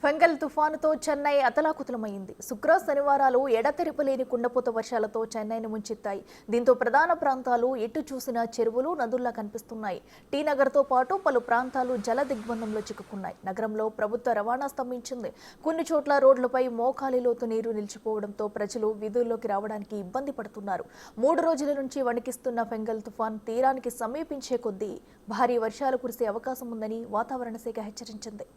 Fengal తుఫానుతో Chennai అతలాకుతలమైంది. శుక్ర శనివారాలు ఎడతెరిపలేని కుండపోత వర్షాలతో చెన్నైని ముంచెత్తాయి. దీంతో ప్రధాన ప్రాంతాలు ఎటు చూసినా చెరువులు నదుల్లా కనిపిస్తున్నాయి. టీ నగర్తో పాటు పలు ప్రాంతాలు జల దిగ్బంధంలో చిక్కుకున్నాయి. నగరంలో ప్రభుత్వ రవాణా స్తంభించింది. కొన్ని చోట్ల రోడ్లపై మోకాలి లోతు నీరు నిలిచిపోవడంతో ప్రజలు వీధుల్లోకి రావడానికి ఇబ్బంది పడుతున్నారు. 3 రోజుల నుంచి వణికిస్తున్న ఫెంగల్ తుఫాన్ తీరానికి సమీపించే కొద్దీ భారీ వర్షాలు కురిసే అవకాశం ఉందని వాతావరణ శాఖ హెచ్చరించింది.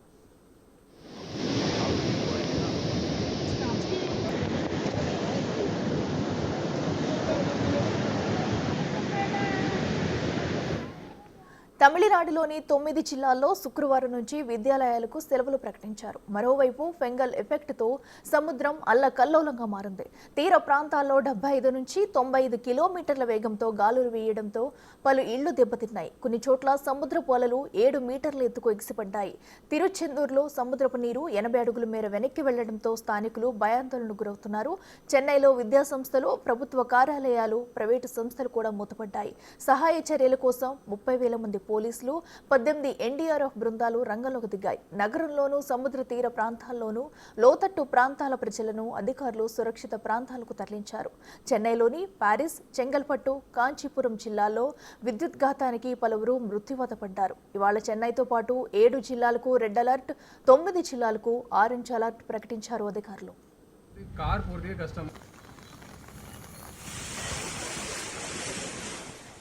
తమిళనాడులోని 9 జిల్లాల్లో శుక్రవారం నుంచి విద్యాలయాలకు సెలవులు ప్రకటించారు. మరోవైపు ఫెంగల్ ఎఫెక్ట్తో సముద్రం అల్లకల్లోలంగా మారింది. తీర ప్రాంతాల్లో 75 నుంచి 95 కిలోమీటర్ల వేగంతో గాలులు వీయడంతో పలు ఇళ్లు దెబ్బతిన్నాయి. కొన్ని చోట్ల సముద్రపు అలలు 7 మీటర్ల ఎత్తుకు ఎగిసిపడ్డాయి. తిరుచెందూరులో సముద్రపు నీరు 80 అడుగుల మేర వెనక్కి వెళ్లడంతో స్థానికులు భయాందోళనకు గురవుతున్నారు. చెన్నైలో విద్యాసంస్థలు, ప్రభుత్వ కార్యాలయాలు, ప్రైవేటు సంస్థలు కూడా మూతపడ్డాయి. సహాయ చర్యల కోసం 30,000 మంది పోలీసులు, 18 ఎన్డీఆర్ఎఫ్ బృందాలు రంగంలోకి దిగాయి. నగరంలోనూ సముద్ర తీర ప్రాంతాల్లోనూ లోతట్టు ప్రాంతాల ప్రజలను అధికారులు సురక్షిత ప్రాంతాలకు తరలించారు. చెన్నైలోని పారిస్, చెంగల్పట్టు, కాంచీపురం జిల్లాల్లో విద్యుద్ఘాతానికి పలువురు మృత్యువాత పడ్డారు. ఇవాళ చెన్నైతో పాటు 7 జిల్లాలకు రెడ్ అలర్ట్, 9 జిల్లాలకు ఆరెంజ్ అలర్ట్ ప్రకటించారు అధికారులు.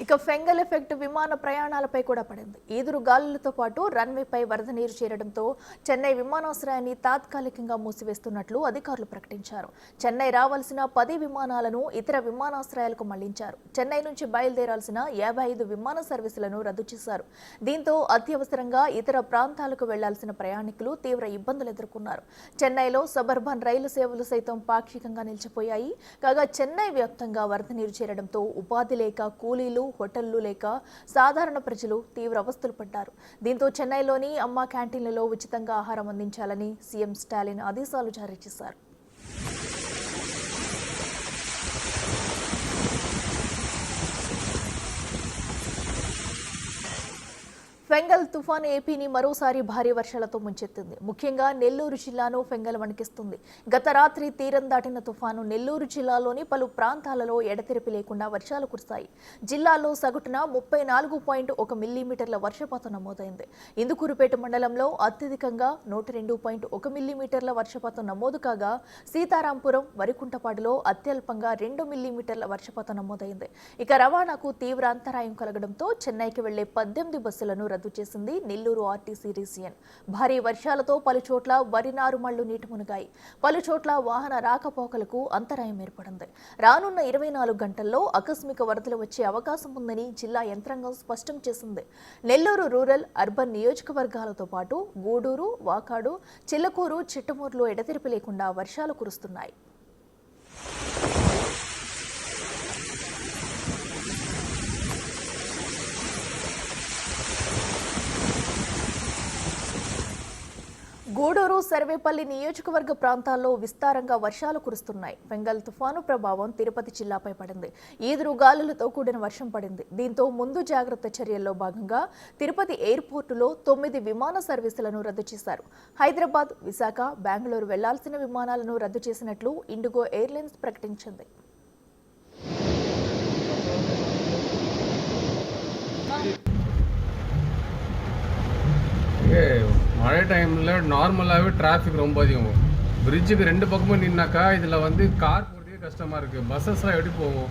ఇక ఫెంగల్ ఎఫెక్ట్ విమాన ప్రయాణాలపై కూడా పడింది. ఈదురు గాలులతో పాటు రన్వేపై వరద నీరు చేరడంతో చెన్నై విమానాశ్రయాన్ని తాత్కాలికంగా మూసివేస్తున్నట్లు అధికారులు ప్రకటించారు. చెన్నై రావాల్సిన 10 విమానాలను ఇతర విమానాశ్రయాలకు మళ్లించారు. చెన్నై నుంచి బయలుదేరాల్సిన 55 విమాన సర్వీసులను రద్దు చేశారు. దీంతో అత్యవసరంగా ఇతర ప్రాంతాలకు వెళ్లాల్సిన ప్రయాణికులు తీవ్ర ఇబ్బందులు ఎదుర్కొన్నారు. చెన్నైలో సబర్బన్ రైలు సేవలు సైతం పాక్షికంగా నిలిచిపోయాయి. కాగా చెన్నై వ్యాప్తంగా వరద నీరు చేరడంతో ఉపాధి లేక కూలీలు, హోటళ్లు లేక సాధారణ ప్రజలు తీవ్ర అవస్థలు పడ్డారు. దీంతో చెన్నైలోని అమ్మా క్యాంటీన్లలో ఉచితంగా ఆహారం అందించాలని సీఎం స్టాలిన్ ఆదేశాలు జారీ చేశారు. ఫెంగల్ తుఫాను ఏపీని మరోసారి భారీ వర్షాలతో ముంచెత్తింది. ముఖ్యంగా నెల్లూరు జిల్లాను ఫెంగల్ వణికిస్తుంది. గత రాత్రి తీరం దాటిన తుఫాను నెల్లూరు జిల్లాలోని పలు ప్రాంతాలలో ఎడతెరిపి లేకుండా వర్షాలు కురిశాయి. జిల్లాలో సగటున 34.1 మిల్లీమీటర్ల వర్షపాతం నమోదైంది. ఇందుకూరుపేట మండలంలో అత్యధికంగా 102.1 మిల్లీమీటర్ల వర్షపాతం నమోదు కాగా, సీతారాంపురం, వరికుంటపాడులో అత్యల్పంగా 2 మిల్లీమీటర్ల వర్షపాతం నమోదైంది. ఇక రవాణాకు తీవ్ర అంతరాయం కలగడంతో చెన్నైకి వెళ్లే 18 బస్సులను రద్దు చేసింది నెల్లూరు ఆర్టీసీ రీజియన్. భారీ వర్షాలతో పలుచోట్ల వరి నారుమళ్లు నీట మునిగాయి. పలుచోట్ల వాహన రాకపోకలకు అంతరాయం ఏర్పడింది. రానున్న 24 గంటల్లో ఆకస్మిక వరదలు వచ్చే అవకాశం ఉందని జిల్లా యంత్రాంగం స్పష్టం చేసింది. నెల్లూరు రూరల్, అర్బన్ నియోజకవర్గాలతో పాటు గూడూరు, వాకాడు, చిల్లకూరు, చిట్టమూరులో ఎడతెరిపి లేకుండా వర్షాలు కురుస్తున్నాయి. గూడూరు, సర్వేపల్లి నియోజకవర్గ ప్రాంతాల్లో విస్తారంగా వర్షాలు కురుస్తున్నాయి. ఫెంగల్ తుఫాను ప్రభావం తిరుపతి జిల్లాపై పడింది. ఈదురు గాలులతో కూడిన వర్షం పడింది. దీంతో ముందు జాగ్రత్త చర్యల్లో భాగంగా తిరుపతి ఎయిర్పోర్టులో 9 విమాన సర్వీసులను రద్దు చేశారు. హైదరాబాద్, విశాఖ, బెంగళూరు వెళ్లాల్సిన విమానాలను రద్దు చేసినట్లు ఇండిగో ఎయిర్లైన్స్ ప్రకటించింది. மழை டைமில் நார்மலாகவே டிராஃபிக் ரொம்ப அதிகம். பிரிட்ஜுக்கு 2 பக்கமும் நின்னாக்கா இதில் வந்து கார் போகிறதுக்கே கஷ்டமாக இருக்குது. பஸ்ஸஸ்லாம் எப்படி போகும்?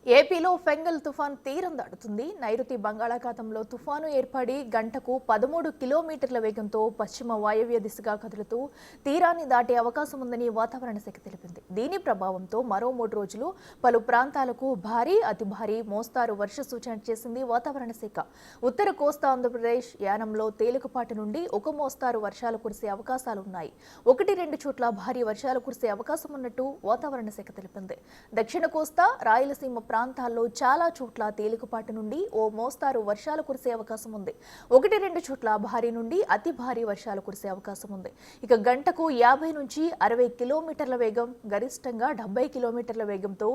ఏపీలో ఫెంగల్ తుఫాన్ తీరం దాటుతుంది. నైరుతి బంగాళాఖాతంలో తుఫాను ఏర్పడి గంటకు 13 కిలోమీటర్ల వేగంతో పశ్చిమ వాయవ్య దిశగా కదులుతూ తీరాన్ని దాటే అవకాశం ఉందని వాతావరణ శాఖ తెలిపింది. దీని ప్రభావంతో మరో 3 రోజులు పలు ప్రాంతాలకు భారీ, అతి భారీ, మోస్తారు వర్ష సూచన చేసింది వాతావరణ శాఖ. ఉత్తర కోస్తా ఆంధ్రప్రదేశ్, యానంలో తేలికపాటి నుండి ఒక మోస్తారు వర్షాలు కురిసే అవకాశాలున్నాయి. 1-2 చోట్ల భారీ వర్షాలు కురిసే అవకాశం ఉన్నట్టు వాతావరణ శాఖ తెలిపింది. దక్షిణ కోస్తా, రాయలసీమ ప్రాంతాల్లో చాలా చోట్ల తేలికపాటి నుండి ఓ మోస్తారు వర్షాలు కురిసే అవకాశం ఉంది. 1-2 చోట్ల భారీ నుండి అతి భారీ వర్షాలు కురిసే అవకాశం ఉంది. ఇక గంటకు 50 నుంచి 60 కిలోమీటర్ల వేగం, గరిష్టంగా 70 కిలోమీటర్ల వేగంతో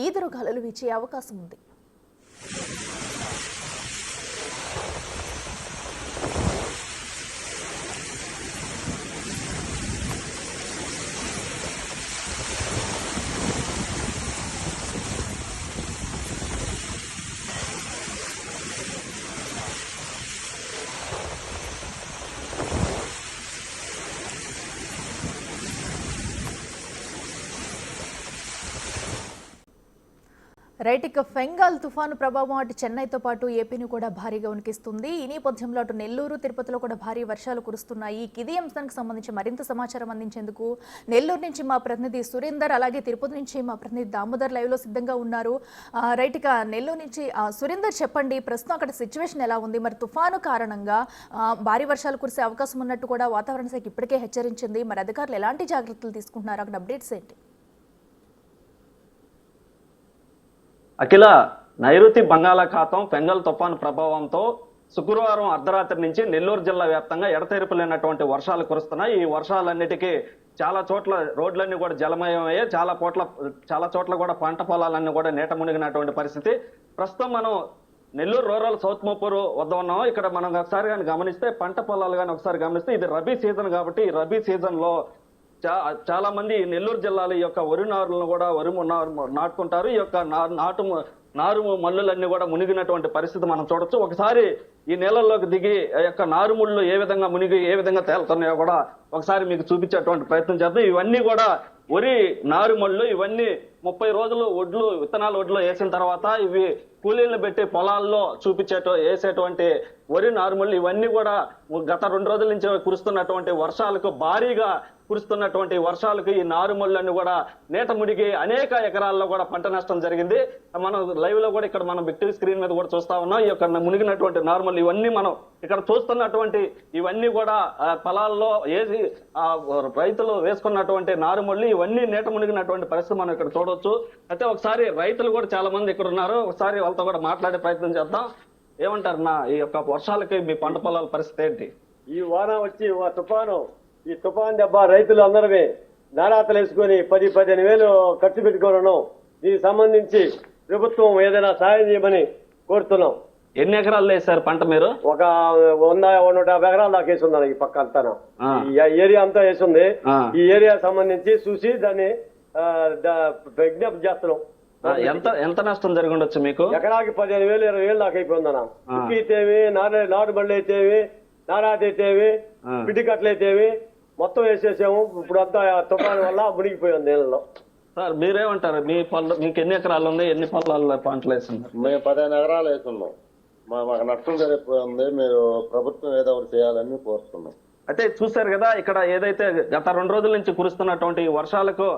ఈదురు గాలులు వీచే అవకాశం ఉంది. రైట్, ఇక ఫెంగాల్ తుఫాను ప్రభావం అటు చెన్నైతో పాటు ఏపీని కూడా భారీగా ఉనికిస్తుంది. ఈ నేపథ్యంలో అటు నెల్లూరు, తిరుపతిలో కూడా భారీ వర్షాలు కురుస్తున్నాయి. ఇదే అంశానికి సంబంధించి మరింత సమాచారం అందించేందుకు నెల్లూరు నుంచి మా ప్రతినిధి సురేందర్, అలాగే తిరుపతి నుంచి మా ప్రతినిధి దామోదర్ లైవ్ లో సిద్ధంగా ఉన్నారు. రైట్, ఇక నెల్లూరు నుంచి సురేందర్ చెప్పండి, ప్రస్తుతం అక్కడ సిచ్యువేషన్ ఎలా ఉంది? మరి తుఫాను కారణంగా భారీ వర్షాలు కురిసే అవకాశం ఉన్నట్టు కూడా వాతావరణ శాఖ ఇప్పటికే హెచ్చరించింది. మరి అధికారులు ఎలాంటి జాగ్రత్తలు తీసుకుంటున్నారు? అక్కడ అప్డేట్స్ ఏంటి? అఖిల, నైరుతి బంగాళాఖాతం ఫెంగల్ తుఫాను ప్రభావంతో శుక్రవారం అర్ధరాత్రి నుంచి నెల్లూరు జిల్లా వ్యాప్తంగా ఎడతెరిపి లేనటువంటి వర్షాలు కురుస్తున్నాయి. ఈ వర్షాలన్నిటికీ చాలా చోట్ల రోడ్లన్నీ కూడా జలమయమయ్యాయి. చాలా చోట్ల కూడా పంట పొలాలన్నీ కూడా నీట మునిగినటువంటి పరిస్థితి. ప్రస్తుతం మనం నెల్లూరు రూరల్ సౌత్ మోపూరు వద్ద ఉన్నాం. ఇక్కడ మనం ఒకసారి కానీ గమనిస్తే పంట పొలాలు కానీ ఒకసారి గమనిస్తే ఇది రబీ సీజన్ కాబట్టి ఈ రబీ సీజన్ లో చాలా మంది నెల్లూరు జిల్లాలో ఈ యొక్క వరి నారులను కూడా నాటుకుంటారు. ఈ యొక్క నారు మల్లులన్నీ కూడా మునిగినటువంటి పరిస్థితి మనం చూడొచ్చు. ఒకసారి ఈ నీళ్ళల్లోకి దిగి ఆ యొక్క నారుముళ్ళు ఏ విధంగా మునిగి ఏ విధంగా తేలుతున్నాయో కూడా ఒకసారి మీకు చూపించేటువంటి ప్రయత్నం చేద్దాం. ఇవన్నీ కూడా వరి నారుమళ్ళు, ఇవన్నీ 30 రోజులు విత్తనాలు ఒడ్లు వేసిన తర్వాత ఇవి కూలీలను పెట్టి పొలాల్లో వేసేటువంటి వరి నారుమళ్ళు ఇవన్నీ కూడా గత 2 రోజుల నుంచి కురుస్తున్నటువంటి వర్షాలకు భారీగా కురుస్తున్నటువంటి వర్షాలకు ఈ నారుమళ్ళన్నీ కూడా నీట మునిగి అనేక ఎకరాల్లో కూడా పంట నష్టం జరిగింది. మనం లైవ్ లో కూడా ఇక్కడ మనం బిగ్ స్క్రీన్ మీద కూడా చూస్తా ఉన్నాం. ఈ యొక్క మునిగినటువంటి నార్మల్ ఇవన్నీ మనం ఇక్కడ చూస్తున్నటువంటి ఇవన్నీ కూడా పొలాల్లో వేసి రైతులు వేసుకున్నటువంటి నారుమళ్ళు ఇవన్నీ నీట మునిగినటువంటి పరిస్థితి మనం ఇక్కడ చూడవచ్చు. అయితే ఒకసారి రైతులు కూడా చాలా మంది ఇక్కడ ఉన్నారు, ఒకసారి వాళ్ళతో కూడా మాట్లాడే ప్రయత్నం చేద్దాం. ఏమంటారు ఈ యొక్క వర్షాలకి మీ పంట పొలాల పరిస్థితి ఏంటి? ఈ వాన వచ్చి ఈ తుఫాన్ దెబ్బ రైతులు అందరమే నారాతలు వేసుకొని 10-15 వేలు ఖర్చు పెట్టుకోవడం. దీనికి సంబంధించి ప్రభుత్వం ఏదైనా సాయం చేయమని కోరుతున్నాం. ఎన్ని ఎకరాలు వేసారు పంట మీరు? ఒక 100-150 ఎకరాలు దాకా వేసి ఉన్నారు. ఈ పక్క అంతా ఈ ఏరియా అంతా వేసింది. ఈ ఏరియా సంబంధించి చూసి దాన్ని విజ్ఞప్తి చేస్తున్నాం. ఎంత నష్టం జరిగి ఉండొచ్చు మీకు? ఎకరాకి 15,000-20,000 దాకా అయిపోయిందన్నా. అయితేవి నారు బళ్ళు అయితేవి, నారాతి అయితేవి, పిడికట్లు అయితేవి మొత్తం వేసేసాము. ఇప్పుడు అంతా తుఫాను వల్ల మునిగిపోయింది నీళ్ళలో. సార్ మీరేమంటారు? మీకు ఎన్ని ఎకరాలు ఉంది, ఎన్ని పొలాల్లో పంటలు వేస్తున్నారు? మేము 15 ఎకరాలు వేస్తున్నాం. మాకు నష్టం జరిగిపోయింది. మీరు ప్రభుత్వం ఏదో ఒకటి చేయాలని కోరుతున్నాం. అయితే చూశారు కదా, ఇక్కడ ఏదైతే గత 2 రోజుల నుంచి కురుస్తున్నటువంటి వర్షాలకు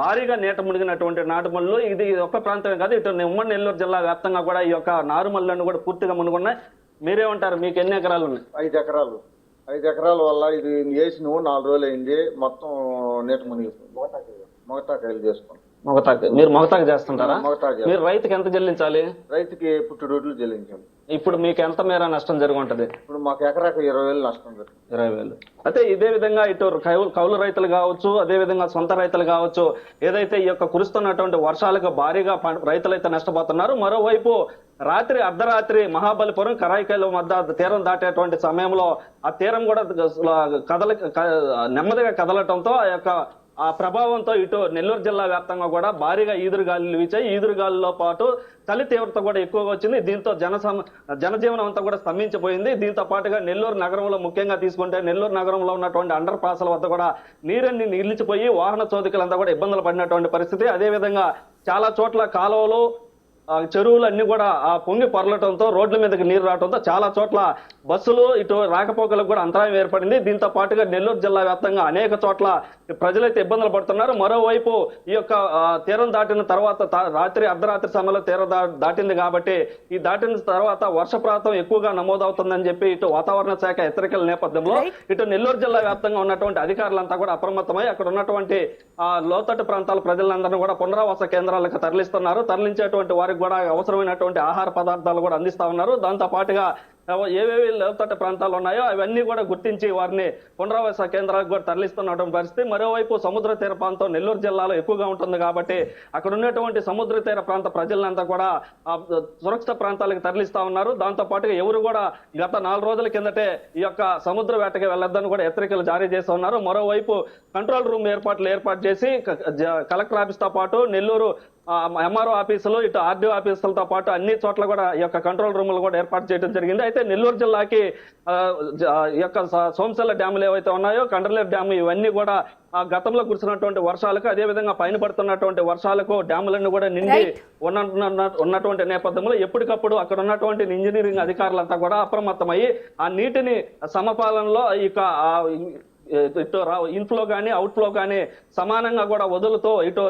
భారీగా నీట మునిగినటువంటి నాటుమల్లు ఇది ఒక్క ప్రాంతమే కాదు, ఇటు ఉమ్మడి నెల్లూరు జిల్లా వ్యాప్తంగా కూడా ఈ యొక్క నారుమల్లను కూడా పూర్తిగా మునుగున్నాయి. మీరేమంటారు? మీకు ఎన్ని ఎకరాలు ఉన్నాయి? 5 ఎకరాలు. 5 ఎకరాల వల్ల ఇది వేసిన 4 రోజులు అయింది. మొత్తం నీట మునిగిపోయింది. మొగతాకాయలు చేసుకున్నాం. మీరు మొగతాకు చేస్తుంటారా? మొగతాకు. మీరు రైతుకి ఎంత చెల్లించాలి? రైతుకి పుట్టు రోడ్లు చెల్లించాం. ఇప్పుడు మీకు ఎంత మేర నష్టం జరిగి ఉంటది? ఇప్పుడు మాకు ఎకరాకు 20,000 నష్టం జరిగింది. 20,000. అయితే ఇదే విధంగా ఇటు కౌలు రైతులు కావచ్చు, అదే విధంగా సొంత రైతులు కావచ్చు, ఏదైతే ఈ యొక్క కురుస్తున్నటువంటి వర్షాలకు భారీగా రైతులైతే నష్టపోతున్నారు. మరోవైపు అర్ధరాత్రి మహాబలిపురం కరాయికాయల మధ్య తీరం దాటేటువంటి సమయంలో ఆ తీరం కూడా నెమ్మదిగా కదలటంతో ఆ ప్రభావంతో ఇటు నెల్లూరు జిల్లా వ్యాప్తంగా కూడా భారీగా ఈదురుగాలులు వీచాయి. ఈదురుగాలులో పాటు చలి తీవ్రత కూడా ఎక్కువగా వచ్చింది. దీంతో జనజీవనం అంతా కూడా స్తంభించిపోయింది. దీంతో పాటుగా నెల్లూరు నగరంలో ముఖ్యంగా తీసుకుంటే నెల్లూరు నగరంలో ఉన్నటువంటి అండర్ పాస్ల వద్ద కూడా నీరన్ని నిలిచిపోయి వాహన చోదకులంతా కూడా ఇబ్బందులు పడినటువంటి పరిస్థితి. అదేవిధంగా చాలా చోట్ల కాలువలు, చెరువులు అన్ని కూడా పొంగి పొరలటంతో రోడ్ల మీదకి నీరు రావడంతో చాలా చోట్ల బస్సులు ఇటు రాకపోకలకు కూడా అంతరాయం ఏర్పడింది. దీంతో పాటుగా నెల్లూరు జిల్లా వ్యాప్తంగా అనేక చోట్ల ప్రజలైతే ఇబ్బందులు పడుతున్నారు. మరోవైపు ఈ యొక్క తీరం దాటిన తర్వాత అర్ధరాత్రి సమయంలో తీరం దాటింది కాబట్టి ఈ దాటిన తర్వాత వర్షపాతం ఎక్కువగా నమోదవుతుందని చెప్పి ఇటు వాతావరణ శాఖ హెచ్చరికల నేపథ్యంలో ఇటు నెల్లూరు జిల్లా వ్యాప్తంగా ఉన్నటువంటి అధికారులంతా కూడా అప్రమత్తమై అక్కడ ఉన్నటువంటి లోతట్టు ప్రాంతాల ప్రజలందరినీ కూడా పునరావాస కేంద్రాలకు తరలిస్తున్నారు. తరలించేటువంటి వారికి కూడా అవసరమైనటువంటి ఆహార పదార్థాలు కూడా అందిస్తా ఉన్నారు. దాంతో పాటుగా ఏవేవి లోతట్టు ప్రాంతాలు ఉన్నాయో అవన్నీ కూడా గుర్తించి వారిని పునరావాస కేంద్రాలకు కూడా తరలిస్తున్నటువంటి పరిస్థితి. మరోవైపు సముద్ర తీర ప్రాంతం నెల్లూరు జిల్లాలో ఎక్కువగా ఉంటుంది కాబట్టి అక్కడ ఉన్నటువంటి సముద్ర తీర ప్రాంత ప్రజలంతా కూడా సురక్షిత ప్రాంతాలకు తరలిస్తా ఉన్నారు. దాంతో పాటుగా ఎవరు కూడా గత 4 రోజుల కిందటే ఈ యొక్క సముద్ర వేటకి వెళ్లొద్దని కూడా హెచ్చరికలు జారీ చేస్తూ ఉన్నారు. మరోవైపు కంట్రోల్ రూమ్ ఏర్పాటు చేసి కలెక్టర్ ఆఫీస్ తో పాటు నెల్లూరు ఎంఆర్ఓ ఆఫీసులు, ఇటు ఆర్డీఓ ఆఫీసులతో పాటు అన్ని చోట్ల కూడా ఈ యొక్క కంట్రోల్ రూములు కూడా ఏర్పాటు చేయడం జరిగింది. అయితే నెల్లూరు జిల్లాకి ఈ యొక్క సోమశిల డ్యాములు ఏవైతే ఉన్నాయో, కండ్రలేరు డ్యాము, ఇవన్నీ కూడా గతంలో కురిసినటువంటి వర్షాలకు, అదే విధంగా పైన పడుతున్నటువంటి వర్షాలకు డ్యాములన్నీ కూడా నిండి ఉన్నటువంటి నేపథ్యంలో ఎప్పటికప్పుడు అక్కడ ఉన్నటువంటి ఇంజనీరింగ్ అధికారులంతా కూడా అప్రమత్తమయ్యి ఆ నీటిని సమపాలనలో ఇక ఇటు ఇన్ఫ్లో కానీ అవుట్ఫ్లో కానీ సమానంగా కూడా వదులుతూ ఇటు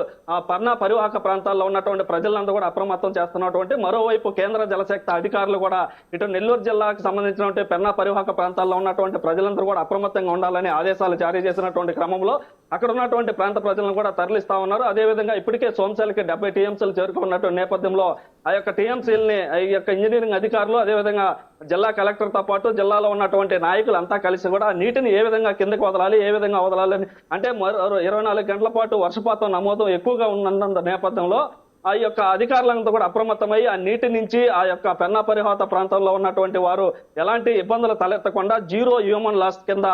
పర్ణా పరివాహక ప్రాంతాల్లో ఉన్నటువంటి ప్రజలందరూ కూడా అప్రమత్తం చేస్తున్నటువంటి, మరోవైపు కేంద్ర జలశక్తి అధికారులు కూడా ఇటు నెల్లూరు జిల్లాకు సంబంధించినటువంటి పెన్నా పరివాహక ప్రాంతాల్లో ఉన్నటువంటి ప్రజలందరూ కూడా అప్రమత్తంగా ఉండాలని ఆదేశాలు జారీ చేసినటువంటి క్రమంలో అక్కడ ఉన్నటువంటి ప్రాంత ప్రజలను కూడా తరలిస్తా ఉన్నారు. అదేవిధంగా ఇప్పటికే సోమశిలకి 70 టీఎంసీలు చేరుకున్నటువంటి నేపథ్యంలో ఆ యొక్క టీఎంసీలని ఈ యొక్క ఇంజనీరింగ్ అధికారులు, అదేవిధంగా జిల్లా కలెక్టర్తో పాటు జిల్లాలో ఉన్నటువంటి నాయకులు అంతా కలిసి కూడా నీటిని ఏ విధంగా కిందకి వదలాలి, ఏ విధంగా వదలాలని, అంటే 24 గంటల పాటు వర్షపాతం నమోదు ఎక్కువగా ఉన్న నేపథ్యంలో ఆ యొక్క అధికారులంతా కూడా అప్రమత్తమై ఆ నీటి నుంచి ఆ యొక్క పెన్నా పరివాహక ప్రాంతంలో ఉన్నటువంటి వారు ఎలాంటి ఇబ్బందులు తలెత్తకుండా జీరో హ్యూమన్ లాస్ కింద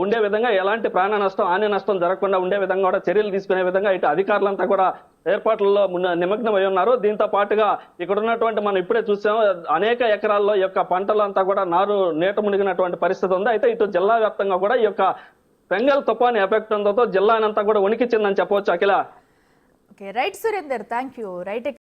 ఉండే విధంగా, ఎలాంటి ప్రాణ నష్టం, హాని నష్టం జరగకుండా ఉండే విధంగా కూడా చర్యలు తీసుకునే విధంగా ఇటు అధికారులంతా కూడా ఏర్పాట్లలో నిమగ్నమై ఉన్నారు. దీంతో పాటుగా ఇక్కడ ఉన్నటువంటి మనం ఇప్పుడే చూసాం, అనేక ఎకరాల్లో ఈ యొక్క పంటలంతా కూడా నీట మునిగినటువంటి పరిస్థితి ఉంది. అయితే ఇటు జిల్లా వ్యాప్తంగా కూడా ఈ యొక్క ఫెంగల్ తుఫాను ఎఫెక్ట్ ఉండడంతో జిల్లానంతా కూడా వణికిచ్చిందని చెప్పవచ్చు. Akhila. Okay, right Surender, thank you. Right.